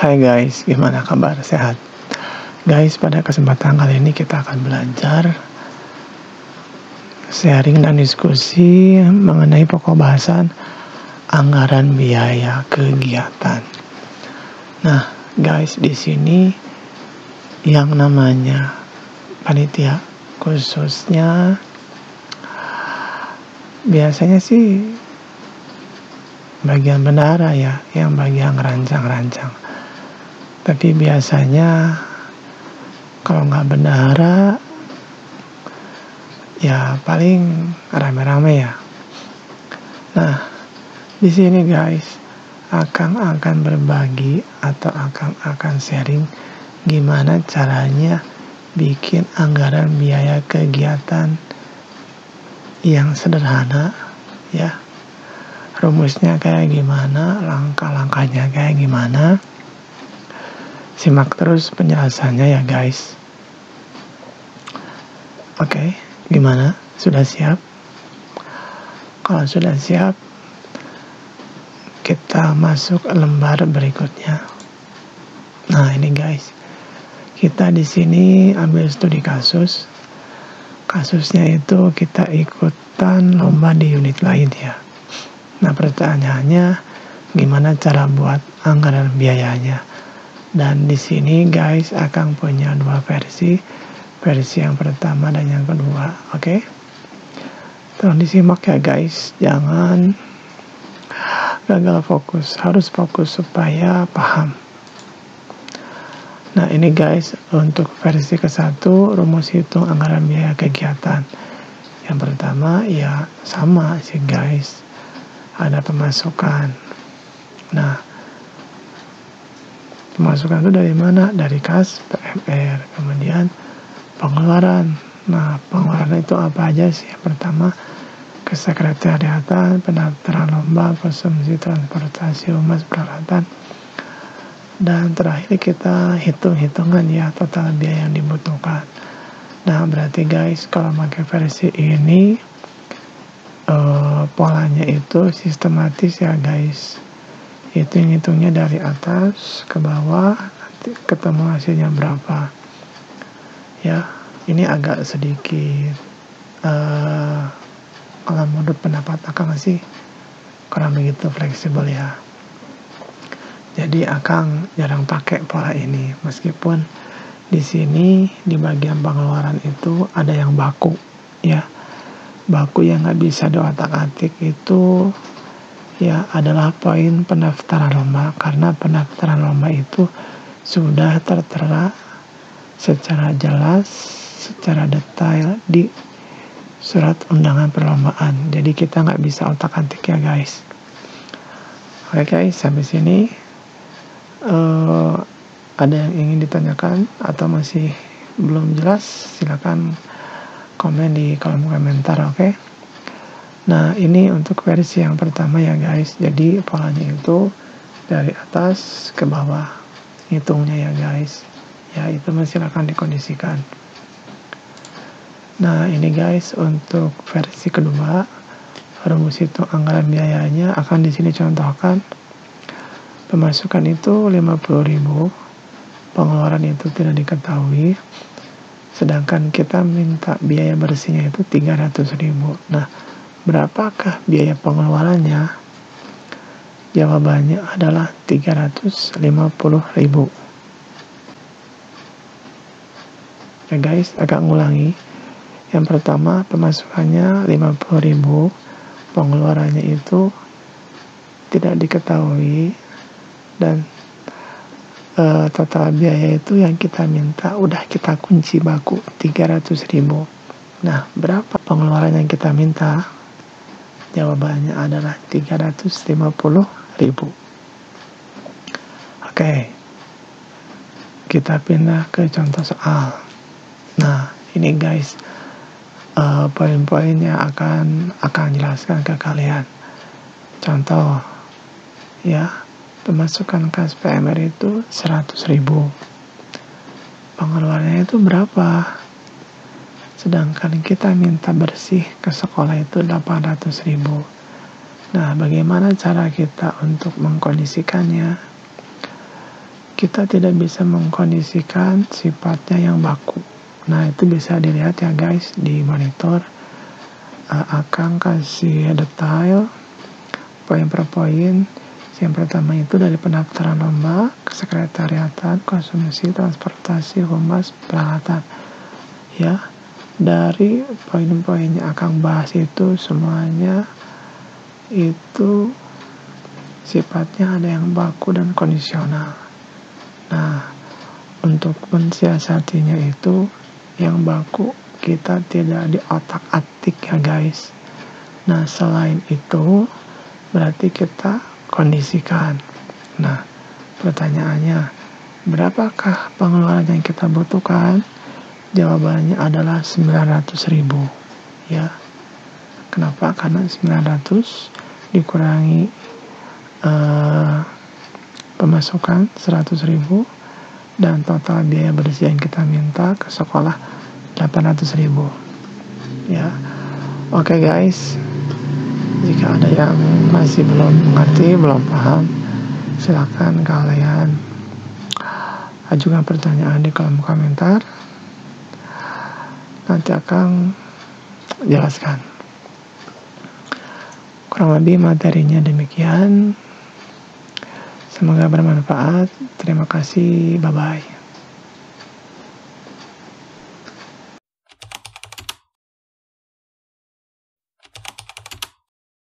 Hai guys, gimana kabar? Sehat? Guys, pada kesempatan kali ini kita akan belajar sharing dan diskusi mengenai pokok bahasan anggaran biaya kegiatan. Nah, guys, di sini yang namanya panitia khususnya biasanya sih bagian bendahara ya, yang bagian rancang-rancang. Tapi biasanya kalau nggak bendahara, ya paling rame-rame ya. Nah, di sini guys, akan berbagi atau akan sharing gimana caranya bikin anggaran biaya kegiatan yang sederhana, ya. Rumusnya kayak gimana, langkah-langkahnya kayak gimana. Simak terus penjelasannya ya guys. Oke, gimana? Sudah siap? Kalau sudah siap, kita masuk lembar berikutnya. Nah, ini guys. Kita di sini ambil studi kasus. Kasusnya itu kita ikutan lomba di unit lain ya. Nah, pertanyaannya gimana cara buat anggaran biayanya? Dan di sini guys akan punya dua versi yang pertama dan yang kedua, oke? Tolong disimak ya guys, jangan gagal fokus, harus fokus supaya paham. Nah ini guys, untuk versi ke-1 rumus hitung anggaran biaya kegiatan. Yang pertama ya sama sih guys, ada pemasukan. Nah, pemasukan itu dari mana? Dari kas PMR. Kemudian pengeluaran. Nah, pengeluaran itu apa aja sih? Yang pertama, kesekretariatan, pendaftaran lomba, konsumsi transportasi, humas, peralatan. Dan terakhir kita hitung-hitungan ya, total biaya yang dibutuhkan. Nah, berarti guys, kalau pakai versi ini, polanya itu sistematis ya guys. Hitungnya dari atas ke bawah, nanti ketemu hasilnya berapa ya. Ini agak sedikit kalau menurut pendapat Akang sih kurang begitu fleksibel ya. Jadi Akang jarang pakai pola ini, meskipun di sini di bagian pengeluaran itu ada yang baku ya. Baku yang nggak bisa diotak-atik itu ya adalah poin pendaftaran lomba, karena pendaftaran lomba itu sudah tertera secara jelas, secara detail di surat undangan perlombaan. Jadi kita nggak bisa otak-atik ya guys. Oke guys, sampai sini ada yang ingin ditanyakan atau masih belum jelas? Silakan komen di kolom komentar, oke? Nah, ini untuk versi yang pertama ya guys. Jadi polanya itu dari atas ke bawah hitungnya ya guys. Ya, itu masih akan dikondisikan. Nah, ini guys untuk versi kedua, rumus hitung anggaran biayanya akan di sini contohkan. Pemasukan itu 50.000, pengeluaran itu tidak diketahui. Sedangkan kita minta biaya bersihnya itu 300.000. Nah, berapakah biaya pengeluarannya? Jawabannya adalah 350.000. Ya guys, agak ngulangi. Yang pertama pemasukannya 50.000, pengeluarannya itu tidak diketahui, dan total biaya itu yang kita minta udah kita kunci baku 300.000. Nah, berapa pengeluaran yang kita minta? Jawabannya adalah 350.000. Oke, kita pindah ke contoh soal. Nah, ini guys, poin-poinnya akan jelaskan ke kalian. Contoh, ya, pemasukan kas PMR itu 100.000. Pengeluarannya itu berapa? Sedangkan kita minta bersih ke sekolah itu 800.000. Nah, bagaimana cara kita untuk mengkondisikannya? kita tidak bisa mengkondisikan sifatnya yang baku. Nah, itu bisa dilihat ya guys di monitor. Akang kasih detail poin per poin. Yang pertama itu dari pendaftaran lomba, kesekretariatan, konsumsi, transportasi, humas, peralatan. Ya, dari poin-poin yang Akang bahas itu semuanya itu sifatnya ada yang baku dan kondisional. Nah, untuk mensiasatinya itu yang baku kita tidak di otak-atik ya guys. Nah, selain itu berarti kita kondisikan. Nah, pertanyaannya, berapakah pengeluaran yang kita butuhkan? Jawabannya adalah 900.000 ya. Kenapa? Karena 900 dikurangi pemasukan 100.000 dan total biaya bersih yang kita minta ke sekolah 800.000 ya. Oke guys, jika ada yang masih belum mengerti, belum paham, silakan kalian ajukan pertanyaan di kolom komentar, nanti akan jelaskan. Kurang lebih materinya demikian. Semoga bermanfaat. Terima kasih. Bye-bye.